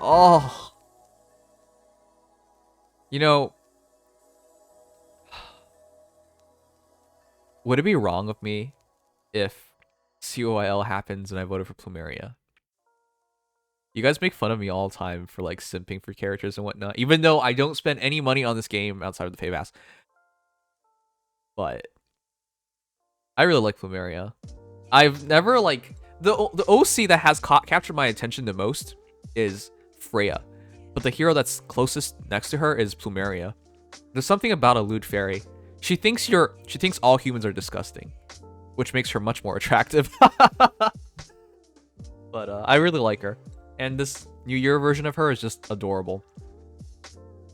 Oh. You know, would it be wrong of me if COIL happens and I voted for Plumeria? You guys make fun of me all the time for like simping for characters and whatnot, even though I don't spend any money on this game outside of the pay pass. But I really like Plumeria. I've never like the OC that has captured my attention the most is Freya, but the hero that's closest next to her is Plumeria. There's something about a lewd fairy. She thinks all humans are disgusting, which makes her much more attractive. But I really like her. And this New Year version of her is just adorable.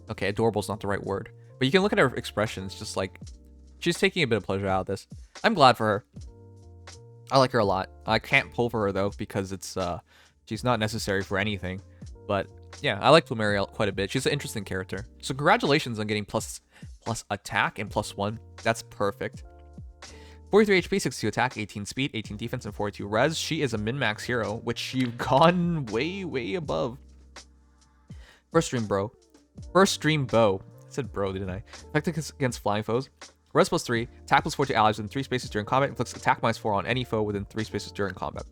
Okay, adorable is not the right word. But you can look at her expressions, just like, she's taking a bit of pleasure out of this. I'm glad for her. I like her a lot. I can't pull for her, though, because she's not necessary for anything. But, yeah, I like Plumeria quite a bit. She's an interesting character. So congratulations on getting plus attack and +1. That's perfect. 43 HP, 62 attack, 18 speed, 18 defense, and 42 res. She is a min-max hero, which you've gone way, way above. First stream bow. I said bro, didn't I? Effective against flying foes. Res +3, attack +4 to allies within 3 spaces during combat, inflicts attack -4 on any foe within 3 spaces during combat.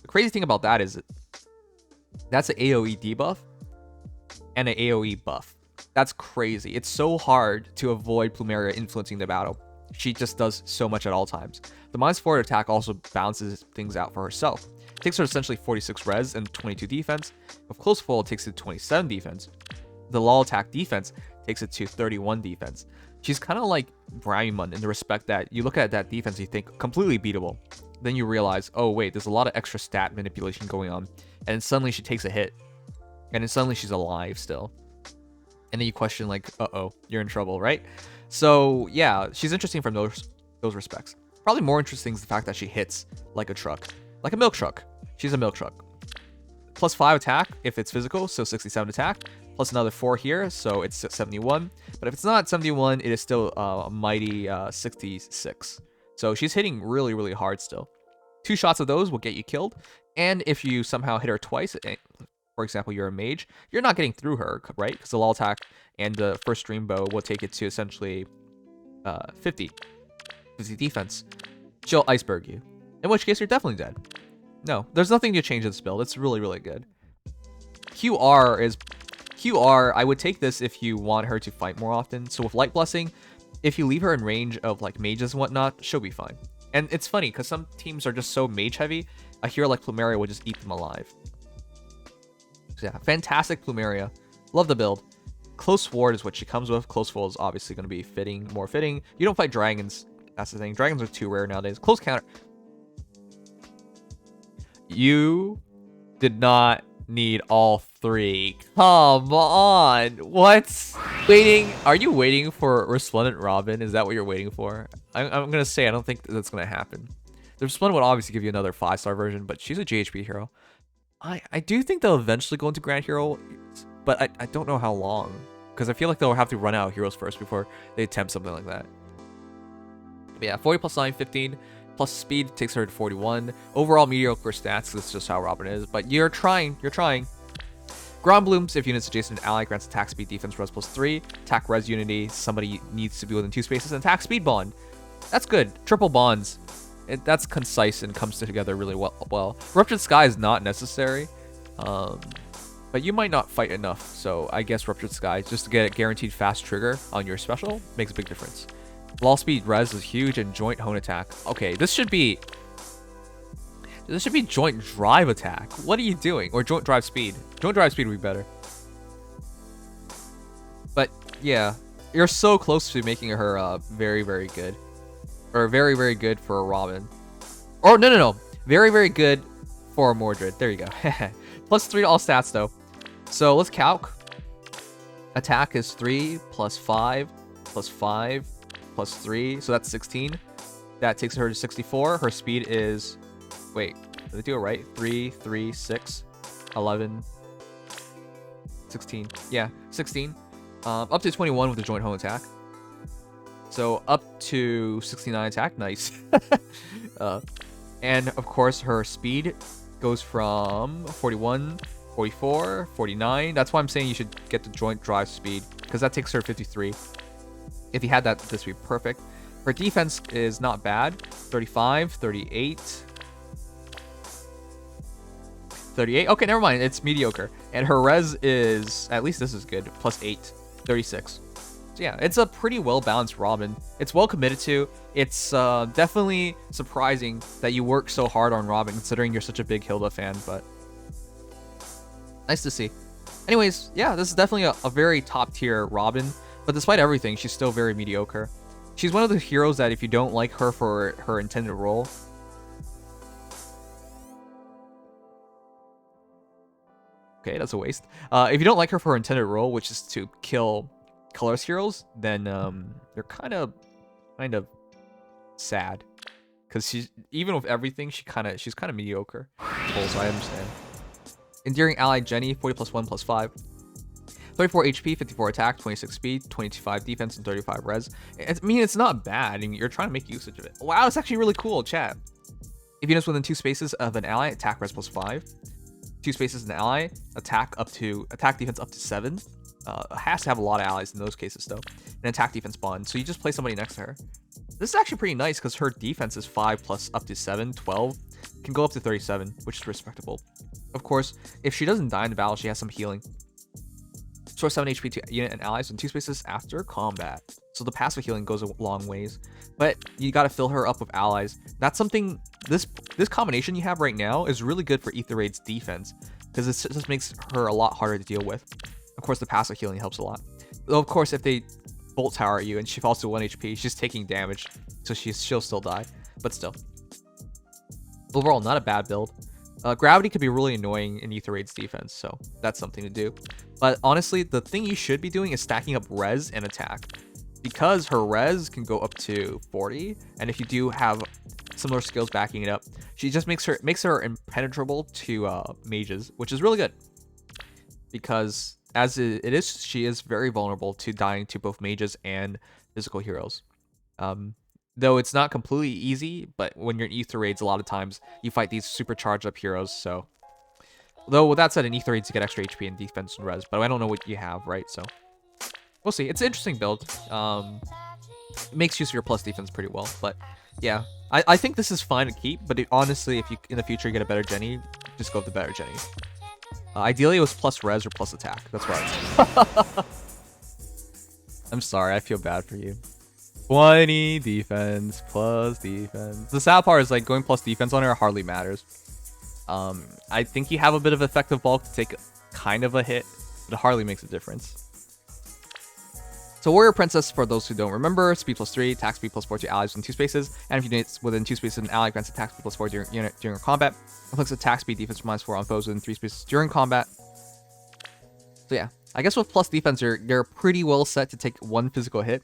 The crazy thing about that is that's an AoE debuff and an AoE buff. That's crazy. It's so hard to avoid Plumeria influencing the battle. She just does so much at all times. The -4 attack also balances things out for herself. It takes her essentially 46 res and 22 defense. With close foil, it takes it to 27 defense. The law attack defense takes it to 31 defense. She's kind of like Bramimund in the respect that you look at that defense, you think completely beatable. Then you realize, oh wait, there's a lot of extra stat manipulation going on. And then suddenly she takes a hit. And then suddenly she's alive still. And then you question like, uh-oh, you're in trouble, right? So yeah, she's interesting from those respects. Probably more interesting is the fact that she hits like a truck. Like a milk truck. She's a milk truck. +5 attack if it's physical, so 67 attack. Plus another 4 here, so it's 71. But if it's not 71, it is still a mighty 66. So she's hitting really, really hard still. 2 shots of those will get you killed. And if you somehow hit her twice, for example, you're a mage, you're not getting through her, right? Because the law attack and the first stream bow will take it to essentially 50 defense. She'll iceberg you. In which case, you're definitely dead. No, there's nothing to change in this build. It's really, really good. QR, I would take this if you want her to fight more often. So with Light Blessing, if you leave her in range of like mages and whatnot, she'll be fine. And it's funny, because some teams are just so mage heavy, a hero like Plumeria will just eat them alive. So yeah, fantastic Plumeria. Love the build. Close Ward is what she comes with. Close Foil is obviously going to be more fitting. You don't fight dragons. That's the thing. Dragons are too rare nowadays. Close counter. You did not need all 3. Come on. What? Are you waiting for Resplendent Robin? Is that what you're waiting for? I'm going to say I don't think that's going to happen. The Resplendent would obviously give you another 5-star version, but she's a GHP hero. I do think they'll eventually go into Grand Hero, but I don't know how long. Because I feel like they'll have to run out of heroes first before they attempt something like that. But yeah, 40 + 9, 15. Plus speed takes her to 41. Overall mediocre stats, that's just how Robin is. But you're trying. Ground Blooms, if units adjacent to ally, grants attack speed defense res +3. Attack res unity, somebody needs to be within 2 spaces. And attack speed bond. That's good. Triple bonds. That's concise and comes together really well. Ruptured Sky is not necessary. But you might not fight enough. So I guess Ruptured Sky, just to get a guaranteed fast trigger on your special, makes a big difference. Wall speed res is huge, and joint hone attack. Okay, this should be joint drive attack. What are you doing? Or joint drive speed. Joint drive speed would be better. But yeah, you're so close to making her very, very good. Or very, very good for a Robin. Or no. Very, very good for a Mordred. There you go. +3 to all stats though. So let's calc. Attack is 3 + 5 + 5 + 3, so that's 16. That takes her to 64. Her speed is, wait, did I do it right? 3, 3, 6, 11, 16. Yeah, 16. Up to 21 with the joint home attack. So up to 69 attack, nice. And of course her speed goes from 41 44, 49. That's why I'm saying you should get the joint drive speed, because that takes her 53. If you had that, this would be perfect. Her defense is not bad. 35, 38. 38. Okay, never mind. It's mediocre. And her res is, at least this is good, plus 8. 36. So yeah, it's a pretty well-balanced Robin. It's well committed to. It's definitely surprising that you work so hard on Robin, considering you're such a big Hilda fan, but nice to see. Anyways, yeah, this is definitely a very top-tier Robin, but despite everything, she's still very mediocre. She's one of the heroes that if you don't like her for her intended role, okay, that's a waste. If you don't like her for her intended role, which is to kill colorless heroes, then you're kind of sad, because she's, even with everything, she's kind of mediocre. So I understand. Endearing ally Genny, 40 plus 1 plus 5. 34 HP, 54 attack, 26 speed, 25 defense, and 35 res. I mean, it's not bad. I mean, you're trying to make usage of it. Wow, it's actually really cool, chat. If units within 2 spaces of an ally, attack res plus 5. 2 spaces an ally, attack defense up to 7. Has to have a lot of allies in those cases though. And attack defense bond. So you just play somebody next to her. This is actually pretty nice because her defense is 5 plus up to 7, 12. Can go up to 37, which is respectable. Of course, if she doesn't die in the battle, she has some healing. Restore 7 HP to unit and allies in 2 spaces after combat. So the passive healing goes a long ways. But you gotta fill her up with allies. That's something, this combination you have right now is really good for Aether Raid's defense, because it just makes her a lot harder to deal with. Of course, the passive healing helps a lot. Though, of course, if they bolt tower at you and she falls to 1 HP, she's taking damage, so she'll still die. But still. Overall, not a bad build. Gravity could be really annoying in Aether Raid's defense, so that's something to do. But honestly, the thing you should be doing is stacking up res and attack, because her res can go up to 40, and if you do have similar skills backing it up, she just makes her impenetrable to mages, which is really good. Because as it is, she is very vulnerable to dying to both mages and physical heroes. Though it's not completely easy, but when you're in Aether Raids, a lot of times you fight these super charged up heroes, so. Though with that said, in Aether Raids you get extra HP and defense and res, but I don't know what you have, right? So we'll see. It's an interesting build. It makes use of your plus defense pretty well, but yeah. I think this is fine to keep, but honestly, if you in the future get a better Genny, just go with the better Genny. Ideally, it was plus res or plus attack. That's right. I'm sorry, I feel bad for you. 20 defense plus defense. The sad part is like going plus defense on her hardly matters. I think you have a bit of effective bulk to take kind of a hit, but it hardly makes a difference. So Warrior Princess, for those who don't remember, speed plus 3, attack speed plus 4 to allies within 2 spaces, and if units within 2 spaces an ally grants attack speed plus 4 during combat, inflicts attack speed defense minus 4 on foes within 3 spaces during combat. So yeah, I guess with plus defense, you're pretty well set to take 1 physical hit.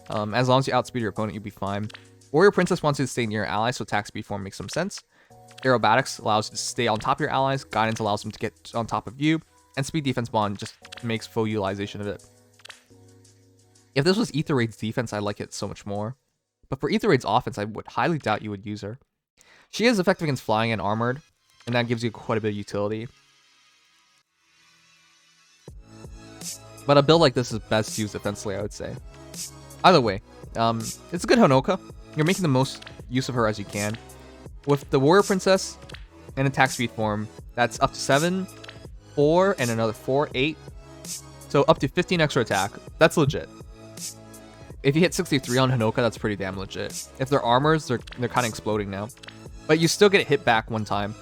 As long as you outspeed your opponent, you'll be fine. Warrior Princess wants you to stay near your allies, so attack speed form makes some sense. Aerobatics allows you to stay on top of your allies, Guidance allows them to get on top of you, and Speed Defense Bond just makes full utilization of it. If this was Aether Raid's defense, I'd like it so much more. But for Aether Raid's offense, I would highly doubt you would use her. She is effective against flying and armored, and that gives you quite a bit of utility. But a build like this is best used defensively, I would say. Either way, it's a good Honoka. You're making the most use of her as you can. With the Warrior Princess and attack speed form, that's up to 7, 4, and another 4, 8. So up to 15 extra attack. That's legit. If you hit 63 on Honoka, that's pretty damn legit. If they're armors, they're kind of exploding now. But you still get a hit back 1 time.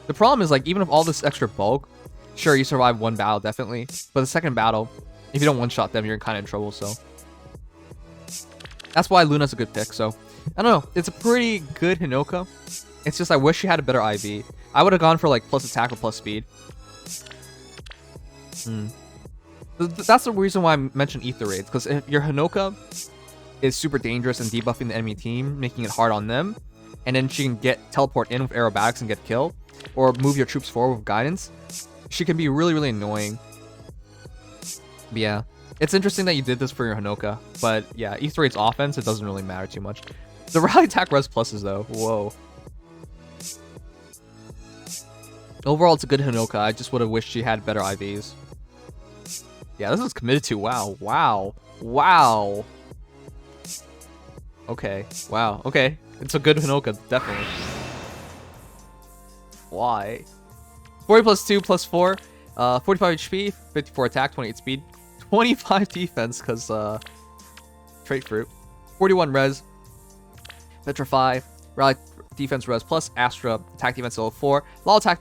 The problem is, like, even with all this extra bulk, sure, you survive 1 battle, definitely. But the second battle, if you don't one-shot them, you're kind of in trouble, so. That's why Luna's a good pick, so. I don't know. It's a pretty good Honoka. It's just I wish she had a better IV. I would have gone for, like, plus attack or plus speed. That's the reason why I mentioned Aether Raids, because if your Honoka is super dangerous and debuffing the enemy team, making it hard on them, and then she can teleport in with aerobatics and get killed, or move your troops forward with guidance, she can be really, really annoying. But yeah, it's interesting that you did this for your Honoka, but yeah, Aether Raid's offense, it doesn't really matter too much. The rally attack res pluses though, whoa. Overall, it's a good Hinoka. I just would have wished she had better IVs. Yeah, this is committed to. Wow. Wow. Wow. Okay. Wow. Okay. It's a good Hinoka, definitely. Why? 40 plus 2 plus 4. 45 HP, 54 attack, 28 speed, 25 defense, because trait fruit. 41 res. Petrify. Rally defense res plus Astra. Attack defense level 4. Law attack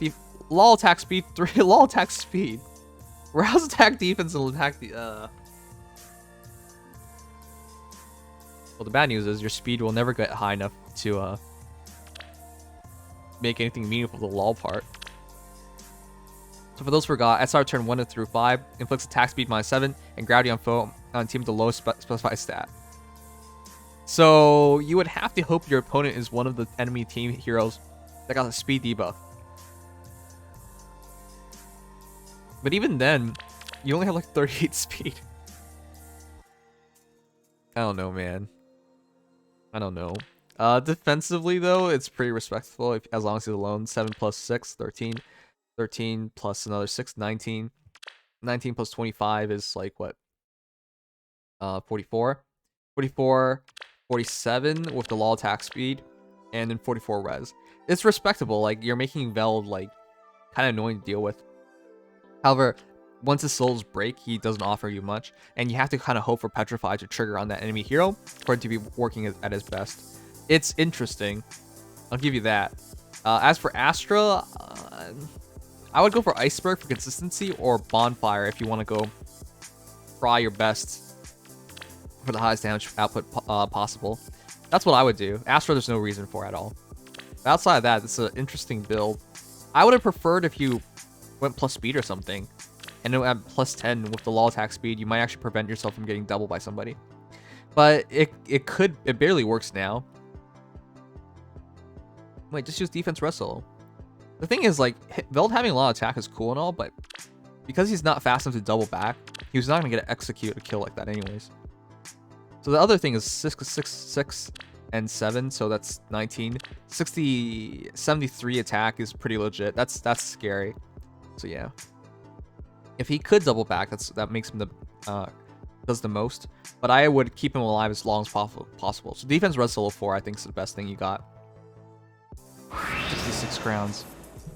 speed 3. Law attack speed. Rouse attack defense and attack Well, the bad news is your speed will never get high enough to make anything meaningful to the law part. So for those who forgot, SR turn 1 through 5 inflicts attack speed -7 and gravity on foe on team with the lowest specified stat. So you would have to hope your opponent is one of the enemy team heroes that got a speed debuff. But even then, you only have like 38 speed. I don't know, man. I don't know. Defensively though, it's pretty respectable as long as he's alone. 7 plus 6, 13. 13 plus another 6, 19. 19 plus 25 is like what? 44. 44, 47 with the law attack speed, and then 44 res. It's respectable. Like, you're making Veld like kind of annoying to deal with. However, once his souls break, he doesn't offer you much, and you have to kind of hope for Petrify to trigger on that enemy hero for it to be working at his best. It's interesting. I'll give you that. As for Astra, I would go for Iceberg for consistency or Bonfire if you want to go try your best for the highest damage output possible. That's what I would do. Astra, there's no reason for at all. But outside of that, it's an interesting build. I would have preferred if you went plus speed or something. And at plus 10 with the law attack speed, you might actually prevent yourself from getting doubled by somebody. But it barely works now. Wait, just use defense wrestle. The thing is, like, Veld having a lot of attack is cool and all, but because he's not fast enough to double back, he was not going to get to execute a kill like that anyways. So the other thing is 6, and 7, so that's 19. 73 attack is pretty legit. That's scary. So yeah. If he could double back, that makes him does the most. But I would keep him alive as long as possible. So defense res solo 4, I think, is the best thing you got. 66 crowns.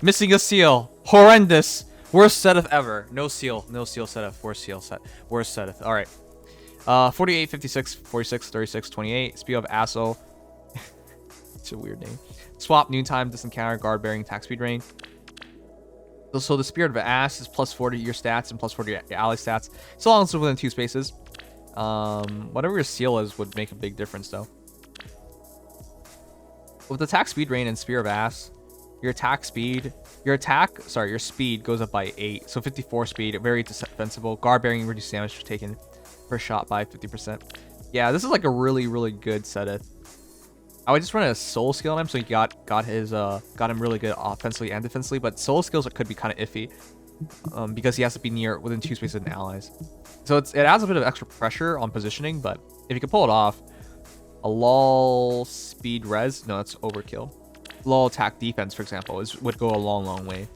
Missing a seal. Horrendous. Worst setup ever. No seal setup. Worst seal set. Worst setup. All right. 48, 56, 46, 36, 28. Speed of Asso. It's a weird name. Swap, noontime, distant counter, guard bearing, attack speed range. So the Spirit of Ass is plus 40 your stats and plus 40 your ally stats. So long as it's within 2 spaces. Whatever your seal is would make a big difference though. With attack speed range and Spear of Ass, your speed goes up by 8. So 54 speed, very defensible. Guard bearing reduced damage taken per shot by 50%. Yeah, this is like a really, really good setup. I would just run a soul skill on him, so he got him really good offensively and defensively. But soul skills could be kind of iffy, because he has to be within 2 spaces of allies. So it adds a bit of extra pressure on positioning. But if you can pull it off, a lull speed res, no, that's overkill. Lull attack defense, for example, would go a long way,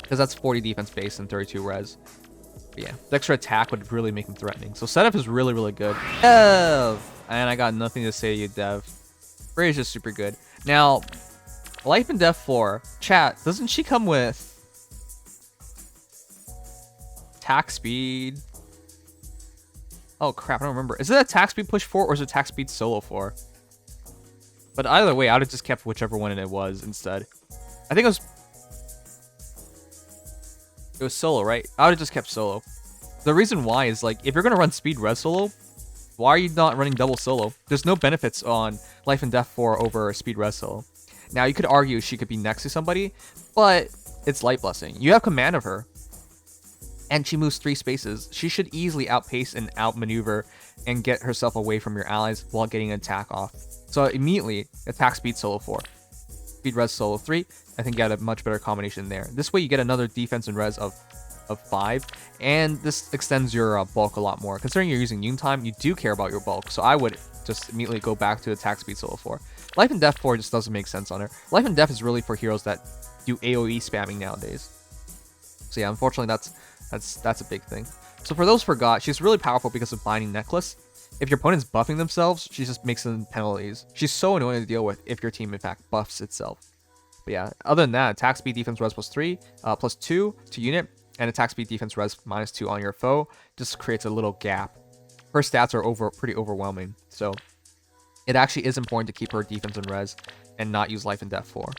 because that's 40 defense base and 32 res. But yeah, the extra attack would really make him threatening. So setup is really, really good. Dev, and I got nothing to say to you, Dev. Frey is just super good. Now, Life and Death 4. Chat, doesn't she come with attack speed? Oh crap, I don't remember. Is it attack speed push 4 or is it attack speed solo 4? But either way, I would have just kept whichever one it was instead. I think it was solo, right? I would have just kept solo. The reason why is, like, if you're going to run speed res solo, why are you not running double solo? There's no benefits on Life and Death 4 over speed res solo. Now, you could argue she could be next to somebody, but it's Light Blessing. You have command of her, and she moves 3 spaces. She should easily outpace and outmaneuver and get herself away from your allies while getting an attack off. So immediately, attack speed solo 4. Speed res solo 3. I think you got a much better combination there. This way, you get another defense and res of 5, and this extends your bulk a lot more. Considering you're using noontime, you do care about your bulk, so I would just immediately go back to attack speed solo 4. Life and Death 4 just doesn't make sense on her. Life and Death is really for heroes that do AoE spamming nowadays. So yeah, unfortunately that's a big thing. So for those who forgot, she's really powerful because of Binding Necklace. If your opponent's buffing themselves, she just makes them penalties. She's so annoying to deal with if your team in fact buffs itself. But yeah, other than that, attack speed defense res +3, +2 to unit, and attack speed defense res -2 on your foe just creates a little gap. Her stats are pretty overwhelming, so it actually is important to keep her defense and res and not use life and death for.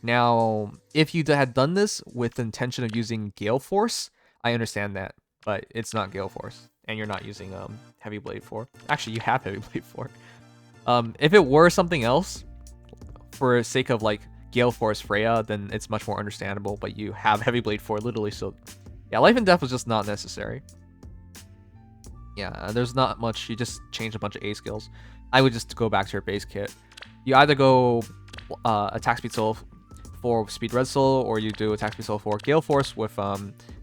Now, if you had done this with the intention of using Gale Force, I understand that, but it's not Gale Force, and you're not using Heavy Blade 4. Actually, you have Heavy Blade 4. If it were something else, for sake of like Gale Force Freya, then it's much more understandable, but you have Heavy Blade 4 literally, so yeah, life and death was just not necessary. Yeah, there's not much. You just change a bunch of A skills. I would just go back to your base kit. You either go attack speed solo for speed red solo, or you do attack speed solo for Gale Force with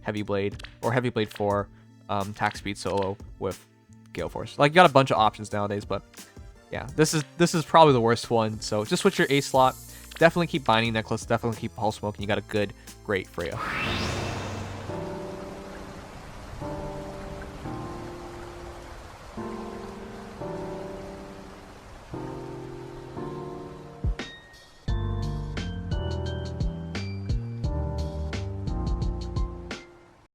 Heavy Blade, or Heavy Blade for attack speed solo with Gale Force. Like, you got a bunch of options nowadays, but yeah, this is probably the worst one. So just switch your A slot. Definitely keep Binding Necklace. Definitely keep Pulse Smoke, and you got a great Freya.